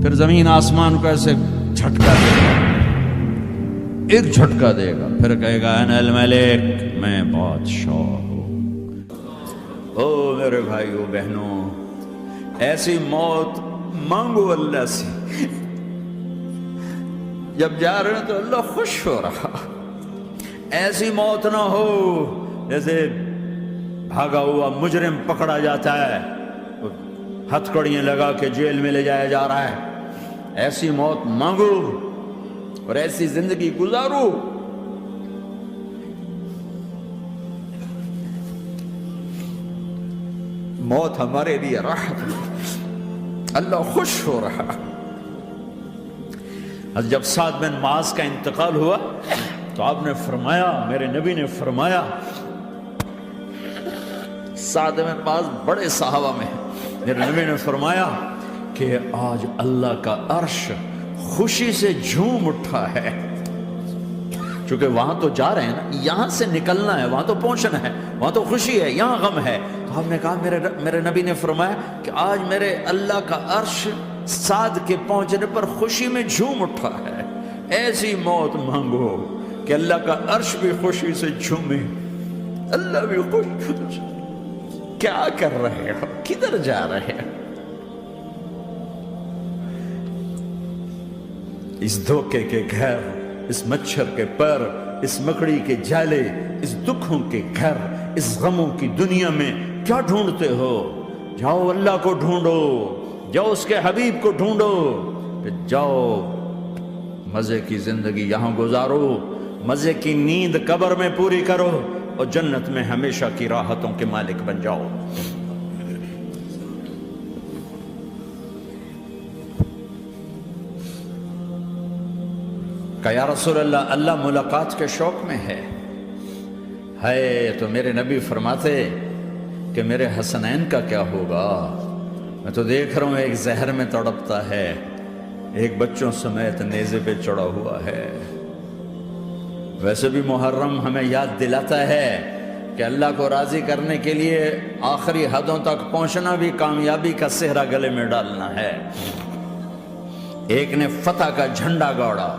پھر زمین آسمان کو ایسے جھٹکا دے گا، ایک جھٹکا دے گا، پھر کہے گا انا الملک، میں بادشاہ ہوں۔ او میرے بھائیو بہنوں، ایسی موت مانگو اللہ سے۔ جب جا رہے ہیں تو اللہ خوش ہو رہا، ایسی موت نہ ہو جیسے بھاگا ہوا مجرم پکڑا جاتا ہے، ہتھکڑیاں لگا کے جیل میں لے جایا جا رہا ہے۔ ایسی موت مانگو اور ایسی زندگی گزارو۔ موت ہمارے لیے راحت ہے، اللہ خوش ہو رہا۔ جب سعد بن معاذ کا انتقال ہوا تو آپ نے فرمایا، میرے نبی نے فرمایا، سعد بن معاذ بڑے صحابہ میں ہیں، میرے نبی نے فرمایا کہ آج اللہ کا عرش خوشی سے جھوم اٹھا ہے، چونکہ وہاں تو جا رہے ہیں نا، یہاں سے نکلنا ہے، وہاں تو پہنچنا ہے، وہاں تو خوشی ہے، یہاں غم ہے۔ تو آپ نے کہا، میرے نبی نے فرمایا کہ آج میرے اللہ کا عرش سعد کے پہنچنے پر خوشی میں جھوم اٹھا ہے۔ ایسی موت مانگو کہ اللہ کا عرش بھی خوشی سے جھومے، اللہ بھی خوش۔ کیا کر رہے ہو؟ کدھر جا رہے ہو؟ اس دھوکے کے گھر، اس مچھر کے پر، اس مکڑی کے جالے، اس دکھوں کے گھر، اس غموں کی دنیا میں کیا ڈھونڈتے ہو؟ جاؤ اللہ کو ڈھونڈو، جاؤ اس کے حبیب کو ڈھونڈو، پھر جاؤ مزے کی زندگی یہاں گزارو، مزے کی نیند قبر میں پوری کرو، اور جنت میں ہمیشہ کی راحتوں کے مالک بن جاؤ۔ کہ یا رسول اللہ، اللہ ملاقات کے شوق میں ہے۔ تو میرے نبی فرماتے کہ میرے حسنین کا کیا ہوگا؟ میں تو دیکھ رہا ہوں ایک زہر میں تڑپتا ہے، ایک بچوں سمیت نیزے پہ چڑھا ہوا ہے۔ ویسے بھی محرم ہمیں یاد دلاتا ہے کہ اللہ کو راضی کرنے کے لیے آخری حدوں تک پہنچنا بھی کامیابی کا صحرا گلے میں ڈالنا ہے۔ ایک نے فتح کا جھنڈا گاڑا،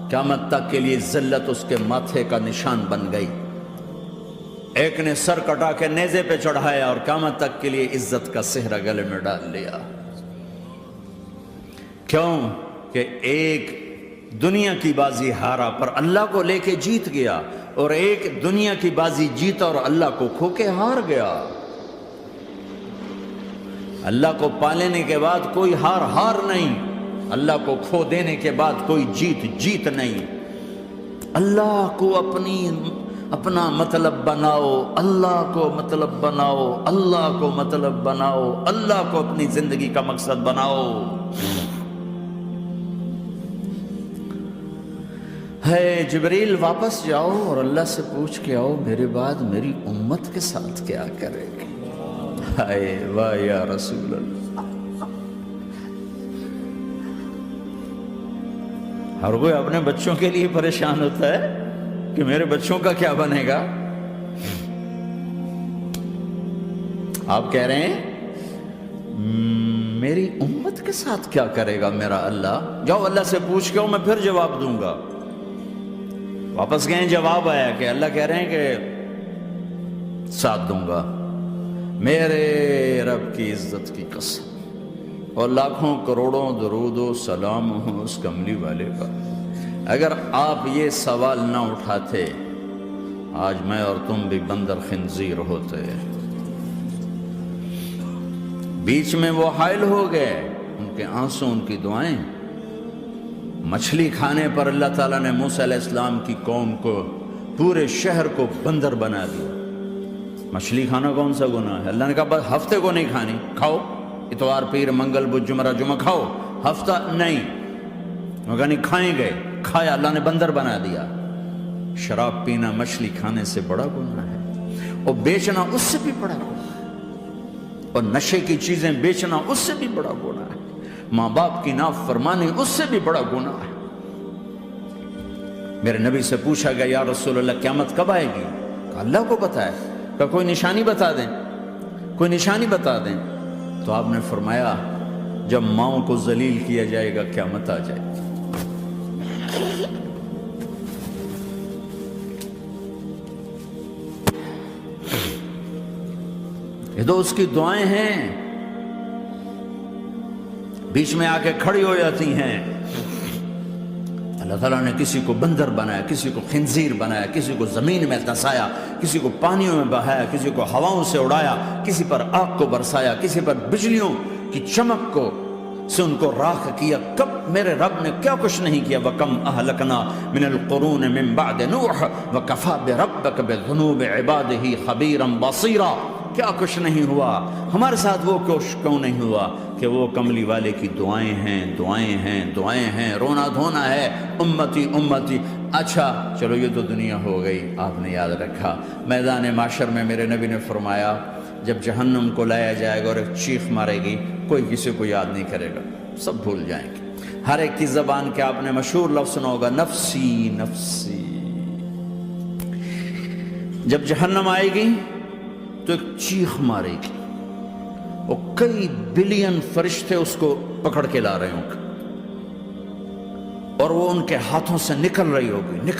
قیامت تک کے لیے ذلت اس کے ماتھے کا نشان بن گئی۔ ایک نے سر کٹا کے نیزے پہ چڑھایا اور قیامت تک کے لیے عزت کا صحرا گلے میں ڈال لیا۔ کیوں کہ ایک دنیا کی بازی ہارا پر اللہ کو لے کے جیت گیا، اور ایک دنیا کی بازی جیتا اور اللہ کو کھو کے ہار گیا۔ اللہ کو پالینے کے بعد کوئی ہار نہیں، اللہ کو کھو دینے کے بعد کوئی جیت نہیں۔ اللہ کو اپنا مطلب بناؤ، اللہ کو مطلب بناؤ، اللہ کو مطلب بناؤ، اللہ کو اپنی زندگی کا مقصد بناؤ۔ جبریل واپس جاؤ اور اللہ سے پوچھ کے آؤ، میرے بعد میری امت کے ساتھ کیا کرے گی؟ واہ یا رسول اللہ۔ ہر کوئی اپنے بچوں کے لیے پریشان ہوتا ہے کہ میرے بچوں کا کیا بنے گا۔ آپ کہہ رہے ہیں میری امت کے ساتھ کیا کرے گا میرا اللہ؟ جاؤ اللہ سے پوچھ کے میں پھر جواب دوں گا۔ واپس گئے، جواب آیا کہ اللہ کہہ رہے ہیں کہ ساتھ دوں گا، میرے رب کی عزت کی قسم، اور لاکھوں کروڑوں درود و سلام ہوں اس کملی والے کا۔ اگر آپ یہ سوال نہ اٹھاتے، آج میں اور تم بھی بندر خنزیر ہوتے۔ بیچ میں وہ حائل ہو گئے، ان کے آنسو، ان کی دعائیں۔ مچھلی کھانے پر اللہ تعالیٰ نے موسیٰ علیہ السلام کی قوم کو، پورے شہر کو بندر بنا دیا۔ مچھلی کھانا کون سا گناہ ہے؟ اللہ نے کہا بس ہفتے کو نہیں کھانی، کھاؤ، اتوار پیر منگل بدھ جمعہ جمعہ کھاؤ، ہفتہ نہیں۔ مگر نہیں کھائیں گے، کھایا، اللہ نے بندر بنا دیا۔ شراب پینا مچھلی کھانے سے بڑا گناہ ہے، اور بیچنا اس سے بھی بڑا گناہ ہے، اور نشے کی چیزیں بیچنا اس سے بھی بڑا گناہ ہے، ماں باپ کی نافرمانی اس سے بھی بڑا گناہ ہے۔ میرے نبی سے پوچھا گیا یا رسول اللہ قیامت کب آئے گی؟ کہا اللہ کو پتہ ہے۔ کہا کوئی نشانی بتا دیں، کوئی نشانی بتا دیں۔ تو آپ نے فرمایا جب ماؤں کو ذلیل کیا جائے گا قیامت آ جائے گی۔ یہ تو اس کی دعائیں ہیں، بیچ میں آ کے کھڑی ہو جاتی ہیں۔ اللہ تعالیٰ نے کسی کو بندر بنایا، کسی کو خنزیر بنایا، کسی کو زمین میں دھسایا، کسی کو پانیوں میں بہایا، کسی کو ہواؤں سے اڑایا، کسی پر آگ کو برسایا، کسی پر بجلیوں کی چمک کو سے ان کو راکھ کیا۔ کب میرے رب نے کیا کچھ نہیں کیا۔ وَكَمْ أَهْلَكْنَا مِنَ الْقُرُونِ مِنْ بَعْدِ نُوحٍ وَكَفَى بِرَبِّكَ بِذُنُوبِ عِبَادِهِ خَبِيرًا بَصِيرًا۔ کیا کچھ نہیں ہوا ہمارے ساتھ، وہ کچھ کیوں نہیں ہوا کہ وہ کملی والے کی دعائیں ہیں، دعائیں ہیں، دعائیں ہیں، رونا دھونا ہے، امتی امتی۔ اچھا چلو یہ تو دنیا ہو گئی، آپ نے یاد رکھا میدان معاشر میں میرے نبی نے فرمایا جب جہنم کو لایا جائے گا اور ایک چیخ مارے گی، کوئی کسی کو یاد نہیں کرے گا، سب بھول جائیں گے۔ ہر ایک کی زبان کے آپ نے مشہور لفظ سنا ہوگا، نفسی نفسی۔ جب جہنم آئے گی تو ایک چیخ مارے گی، اور کئی بلین فرشتے اس کو پکڑ کے لا رہے ہوں گے، اور وہ ان کے ہاتھوں سے نکل رہی ہوگی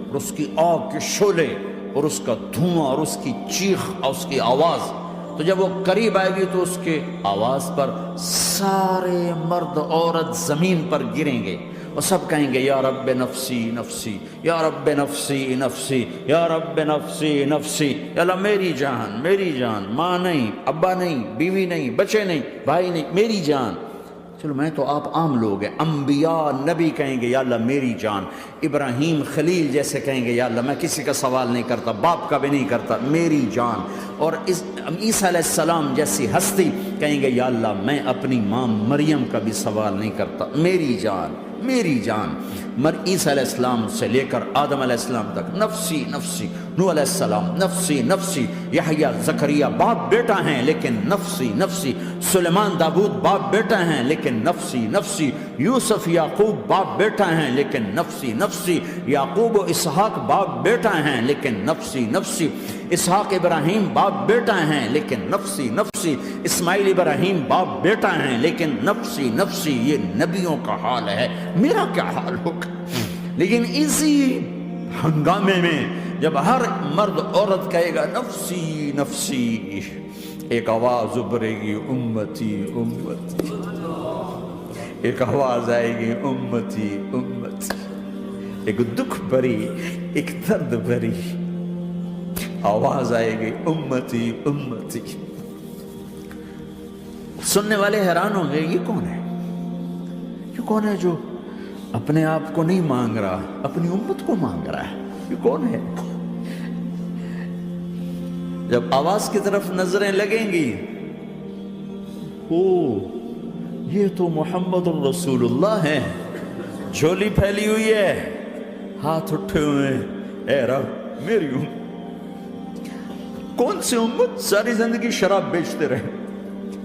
اور اس کی آگ کے شعلے اور اس کا دھواں اور اس کی چیخ اور اس کی آواز۔ تو جب وہ قریب آئے گی تو اس کے آواز پر سارے مرد عورت زمین پر گریں گے اور سب کہیں گے یا رب نفسی نفسی، یا رب نفسی نفسی، یا رب نفسی نفسی۔ یا اللہ میری جان، میری جان، ماں نہیں، ابا نہیں، بیوی نہیں، بچے نہیں، بھائی نہیں، میری جان۔ چلو میں تو آپ عام لوگ ہیں، انبیاء نبی کہیں گے یا اللہ میری جان، ابراہیم خلیل جیسے کہیں گے یا اللہ میں کسی کا سوال نہیں کرتا، باپ کا بھی نہیں کرتا، میری جان۔ اور عیسیٰ علیہ السلام جیسی ہستی کہیں گے یا اللہ میں اپنی ماں مریم کا بھی سوال نہیں کرتا، میری جان، میری جان۔ عیسیٰ علیہ السلام سے لے کر آدم علیہ السلام تک نفسی نفسی، نوح علیہ السلام نفسی نفسی، یحییٰ زکریا باپ بیٹا ہیں لیکن نفسی نفسی، سلیمان داؤد باپ بیٹا ہیں لیکن نفسی نفسی، یوسف یعقوب باپ بیٹا ہیں لیکن نفسی نفسی، یعقوب و اسحاق باپ بیٹا ہیں لیکن نفسی نفسی، اسحاق ابراہیم باپ بیٹا ہیں لیکن نفسی نفسی، اسماعیل ابراہیم باپ بیٹا ہیں لیکن نفسی نفسی۔ یہ نبیوں کا حال ہے، میرا کیا حال ہوگا؟ لیکن اسی ہنگامے میں جب ہر مرد عورت کہے گا نفسی نفسی، ایک آواز ابھرے گی امتی امتی، ایک آواز آئے گی امتی امتی، ایک دکھ بھری، ایک درد بھری آواز آئے گی امتی امتی۔ سننے والے حیران ہوں گے یہ کون ہے، یہ کون ہے جو اپنے آپ کو نہیں مانگ رہا، اپنی امت کو مانگ رہا ہے، یہ کون ہے؟ جب آواز کی طرف نظریں لگیں گی، او یہ تو محمد الرسول اللہ ہے، جھولی پھیلی ہوئی ہے، ہاتھ اٹھے ہوئے ہیں، اے رب میری امت۔ کون سی امت ساری زندگی شراب بیچتے رہے،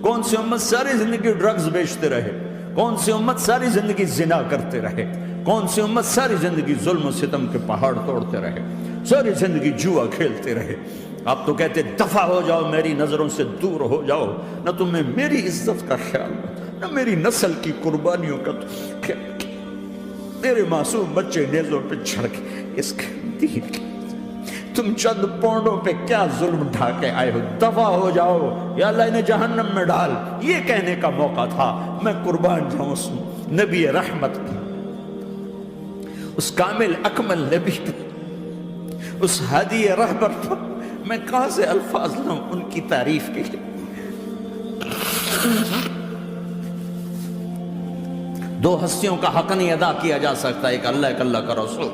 کون سی امت ساری زندگی ڈرگز بیچتے رہے، کون سی امت ساری زندگی زنا کرتے رہے، کون سی امت ساری زندگی ظلم و ستم کے پہاڑ توڑتے رہے، ساری زندگی جوا کھیلتے رہے۔ آپ تو کہتے دفع ہو جاؤ، میری نظروں سے دور ہو جاؤ، نہ تمہیں میری عزت کا خیال، نہ میری نسل کی قربانیوں کا خیال، میرے معصوم بچے نیزوں پہ چڑھ کے اس کے دین کے تم چند پونڈوں پہ کیا ظلم ڈھا کے آئے ہو، دفع ہو جاؤ، یا اللہ انہیں جہنم میں ڈال۔ یہ کہنے کا موقع تھا، میں قربان جاؤں اس نبی رحمت پر، اس کامل اکمل نبی پر، اس ہادی رہبر پر۔ میں کہاں سے الفاظ لوں ان کی تعریف کے لیے؟ دو ہستیوں کا حق نہیں ادا کیا جا سکتا، ایک اللہ، ایک اللہ کا رسول۔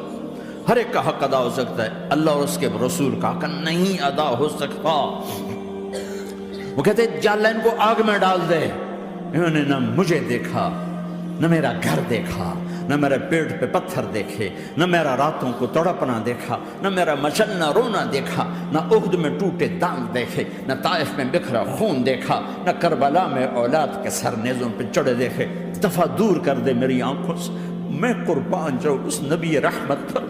ہر ایک کا حق ادا ہو سکتا ہے، اللہ اور اس کے رسول کا حق نہیں ادا ہو سکتا۔ وہ کہتے جا اللہ ان کو آگ میں ڈال دے، انہوں نے نہ مجھے دیکھا، نہ میرا گھر دیکھا، نہ میرے پیٹ پہ پتھر دیکھے، نہ میرا راتوں کو تڑپنا دیکھا، نہ میرا مچلنا رونا دیکھا، نہ احد میں ٹوٹے دانت دیکھے، نہ طائف میں بکھرا خون دیکھا، نہ کربلا میں اولاد کے سر نیزوں پہ چڑھے دیکھے۔ دفعہ دور کر دے میری آنکھوں سے، میں قربان جاؤں اس نبی رحمت پر۔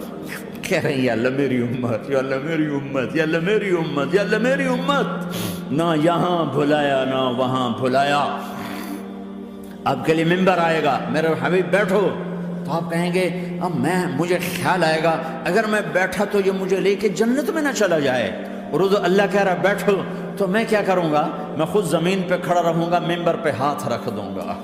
کہہ رہے ہیں یا اللہ میری امت، یا اللہ میری امت، یا اللہ میری امت، یا اللہ میری امت۔ نہ یہاں بھلایا نہ وہاں بھلایا، آپ کے لیے ممبر آئے گا، میرے حبیب بیٹھو، تو آپ کہیں گے اب مجھے خیال آئے گا اگر میں بیٹھا تو یہ مجھے لے کے جنت میں نہ چلا جائے، اور اللہ کہہ رہا بیٹھو، تو میں کیا کروں گا؟ میں خود زمین پہ کھڑا رہوں گا، ممبر پہ ہاتھ رکھ دوں گا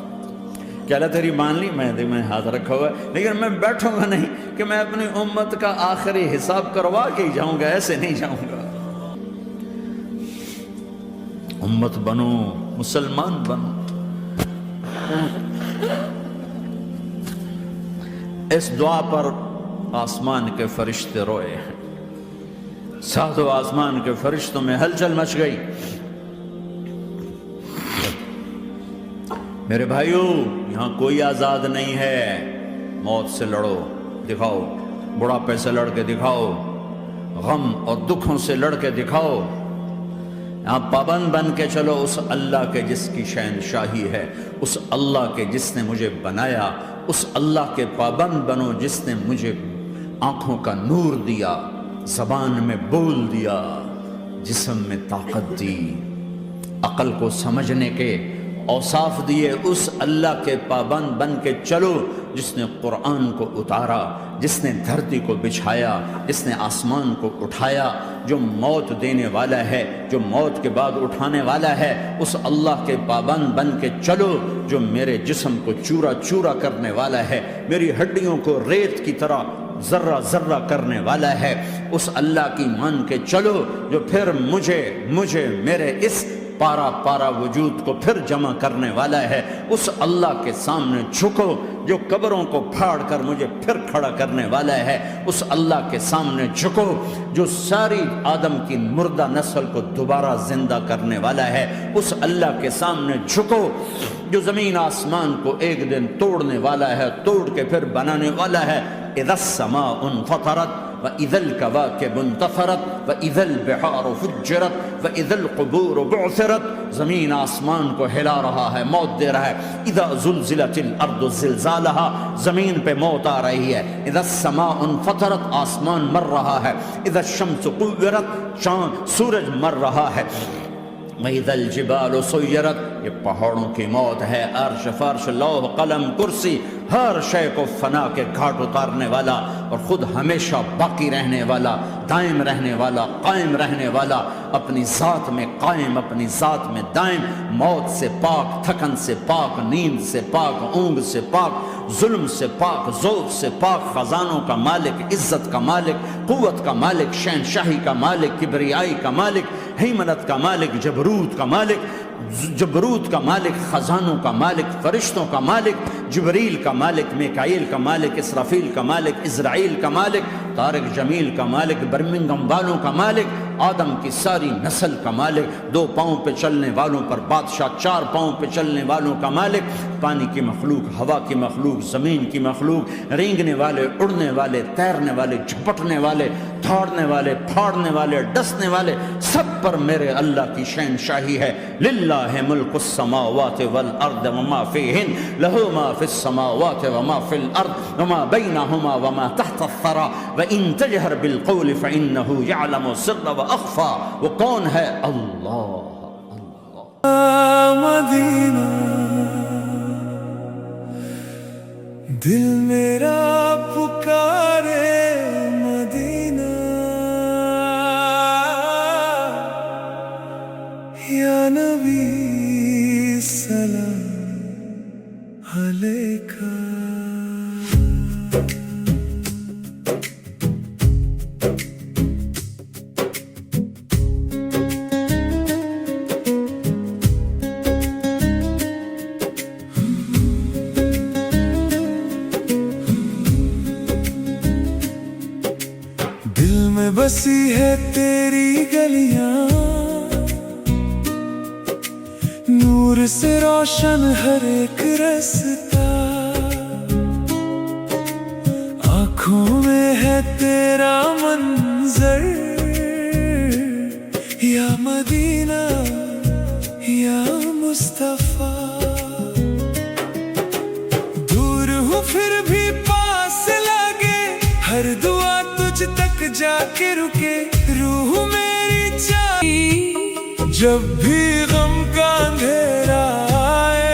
کہ اللہ تیری مان لی، میں ہاتھ رکھا ہوا ہے، لیکن میں بیٹھوں گا نہیں کہ میں اپنی امت کا آخری حساب کروا کے ہی جاؤں گا، ایسے نہیں جاؤں گا۔ امت بنو، مسلمان بنو۔ اس دعا پر آسمان کے فرشتے روئے ہیں، ساتوں آسمان کے فرشتوں میں ہلچل مچ گئی۔ میرے بھائیو، یہاں کوئی آزاد نہیں ہے، موت سے لڑو، دکھاؤ، بڑھاپے سے لڑ کے دکھاؤ، غم اور دکھوں سے لڑ کے دکھاؤ، یہاں پابند بن کے چلو اس اللہ کے جس کی شہنشاہی ہے، اس اللہ کے جس نے مجھے بنایا، اس اللہ کے پابند بنو جس نے مجھے آنکھوں کا نور دیا، زبان میں بول دیا، جسم میں طاقت دی، عقل کو سمجھنے کے اوصاف دیے، اس اللہ کے پابند بن کے چلو جس نے قرآن کو اتارا، جس نے دھرتی کو بچھایا، جس نے آسمان کو اٹھایا، جو موت دینے والا ہے، جو موت کے بعد اٹھانے والا ہے، اس اللہ کے پابند بن کے چلو جو میرے جسم کو چورا چورا کرنے والا ہے، میری ہڈیوں کو ریت کی طرح ذرہ ذرہ کرنے والا ہے، اس اللہ کی مان کے چلو جو پھر مجھے میرے اس پارا پارا وجود کو پھر جمع کرنے والا ہے، اس اللہ کے سامنے جھکو جو قبروں کو پھاڑ کر مجھے پھر کھڑا کرنے والا ہے، اس اللہ کے سامنے جھکو جو ساری آدم کی مردہ نسل کو دوبارہ زندہ کرنے والا ہے، اس اللہ کے سامنے جھکو جو زمین آسمان کو ایک دن توڑنے والا ہے، توڑ کے پھر بنانے والا ہے۔ اذا السماء انفطرت وَإِذَا الْكَوَاكِبُ انتَثَرَتْ وَإِذَا الْبِحَارُ فُجِّرَتْ وَإِذَا الْقُبُورُ بُعْثِرَتْ، زمین آسمان کو ہلا رہا ہے، موت دے رہا ہے۔ اِذَا زُلْزِلَتِ الْأَرْضُ زِلْزَالَهَا، زمین پہ موت آ رہی ہے۔ اِذَا السَّمَاءُ انفطرت، آسمان مر رہا ہے۔ اِذَا الشَّمْسُ كُوِّرَتْ، سورج مر رہا ہے۔ وَإِذَا الْجِبَالُ سُيِّرَتْ، یہ پہاڑوں کی موت ہے۔ عرش فرش لوح قلم کرسی، ہر شے کو فنا کے گھاٹ اتارنے والا اور خود ہمیشہ باقی رہنے والا، دائم رہنے والا، قائم رہنے والا، اپنی ذات میں قائم، اپنی ذات میں دائم، موت سے پاک، تھکن سے پاک، نیند سے پاک، اونگ سے پاک، ظلم سے پاک، ذوق سے پاک، خزانوں کا مالک، عزت کا مالک، قوت کا مالک، شہنشاہی کا مالک، کبریائی کا مالک، ہیمنت کا مالک، جبروت کا مالک، خزانوں کا مالک، فرشتوں کا مالک، جبریل کا مالک، میکائیل کا مالک، اسرافیل کا مالک، اسرائیل کا مالک، طارق جمیل کا مالک، برمنگم والوں کا مالک، آدم کی ساری نسل کا مالک، 2 پاؤں پہ چلنے والوں پر بادشاہ، 4 پاؤں پہ چلنے والوں کا مالک، پانی کی مخلوق، ہوا کی مخلوق، زمین کی مخلوق، رینگنے والے، اڑنے والے، تیرنے والے، جھپٹنے والے، دھاڑنے والے، پھاڑنے والے، ڈسنے والے، سب پر میرے اللہ کی شہنشاہی ہے۔ للہ ملک السماوات والارض وما فیہن، لہو ما فی السماوات وما فی الارض وما بینہما وما تحت الثری وان تجہر بالقول فانہ یعلم السر واخفی۔ وہ کون ہے؟ اللہ۔ مدینہ دل میرا پکارے، مدینہ یا نبی سلام علیکہ۔ دل میں بسی ہے تیری گلیاں، نور سے روشن ہر ایک رستہ، آنکھوں میں ہے تیرا منظر، یا مدینہ یا مصطفیٰ۔ دور ہوں پھر بھی پاس لگے، ہر دعا تجھ تک جا کے رکے، روح میری چاہیے جب بھی غم کا اندھیرا آئے،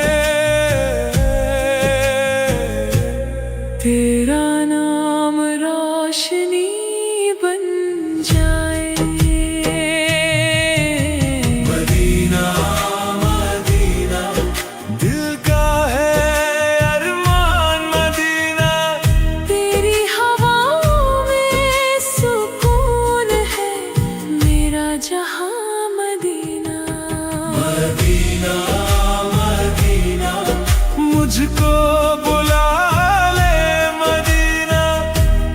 مجھ کو بلا لے مدینہ،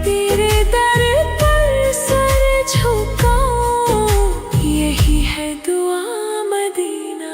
تیرے در پر سر جھکاؤں، یہی ہے دعا مدینہ۔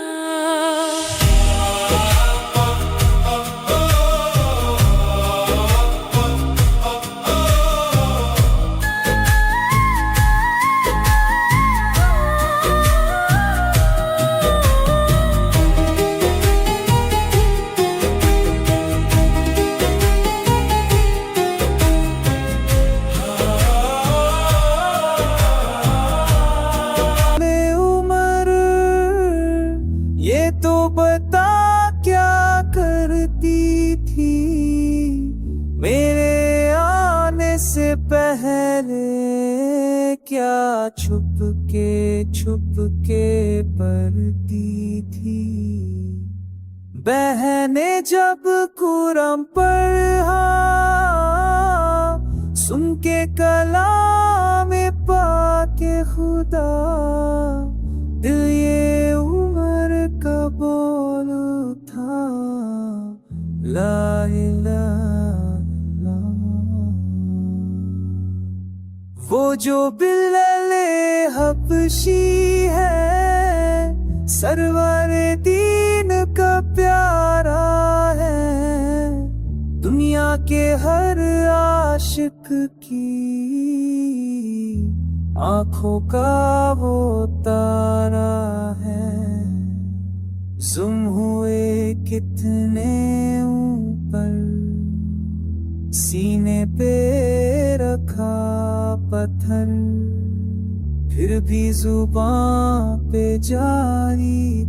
یہ تو بتا کیا کرتی تھی میرے آنے سے پہلے، کیا چھپ کے پڑھتی تھی۔ بہنیں جب قرآن پڑھا سن کے کلام پاک خدا، دل یہ عمر کا بول تھا، لا الہ الا اللہ۔ وہ جو بلال حبشی ہے، سرور دین کا پیارا ہے، دنیا کے ہر عاشق کی آنکھوں کا وہ تارا ہے۔ ظلم ہوئے کتنے اوپر، سینے پہ رکھا پتھر، پھر بھی زباں پہ جاری